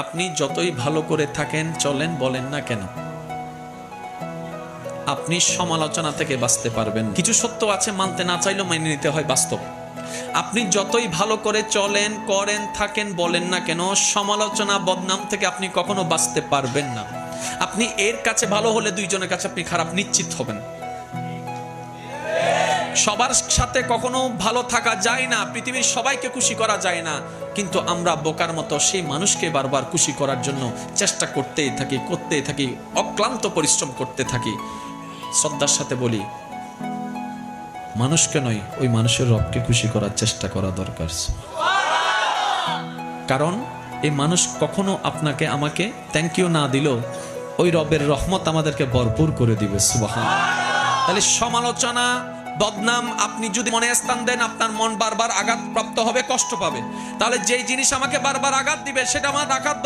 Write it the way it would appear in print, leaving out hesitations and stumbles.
আপনি যতই ভালো করে থাকেন চলেন বলেন না কেন, আপনি সমালোচনা থেকে বাঁচতে পারবেন। কিছু সত্য আছে মানতে না চাইলেও মেনে নিতে হয়, বাস্তব। আপনি যতই ভালো করে চলেন, করেন, থাকেন, বলেন না কেন, সমালোচনা, বদনাম থেকে আপনি কখনো বাঁচতে পারবেন না। আপনি এর কাছে ভালো হলে দুইজনের কাছে আপনি খারাপ নিশ্চিত হবেন। সবার সাথে কখনো ভালো থাকা যায় না, পৃথিবীর সবাইকে খুশি করা যায় না, কিন্তু আমরা বোকার মতো সেই মানুষকে বারবার খুশি করার জন্য চেষ্টা করতেই থাকি, অক্লান্ত পরিশ্রম করতে থাকি। শ্রদ্ধার সাথে বলি, মানুষকে নয়, ওই মানুষের রবকে খুশি করার চেষ্টা করা দরকার। কারণ এই মানুষ কখনো আপনাকে আমাকে থ্যাংক ইউ না দিলেও ওই রবের রহমত আমাদেরকে ভরপুর করে দিবে। সুবহানাল্লাহ। তাহলে সমালোচনা, বদনাম আপনি যদি মনে স্থান দেন, আপনার মন বারবার আঘাতপ্রাপ্ত হবে, কষ্ট পাবে। তাহলে যেই জিনিস আমাকে বারবার আঘাত দিবে সেটা আমার রাখার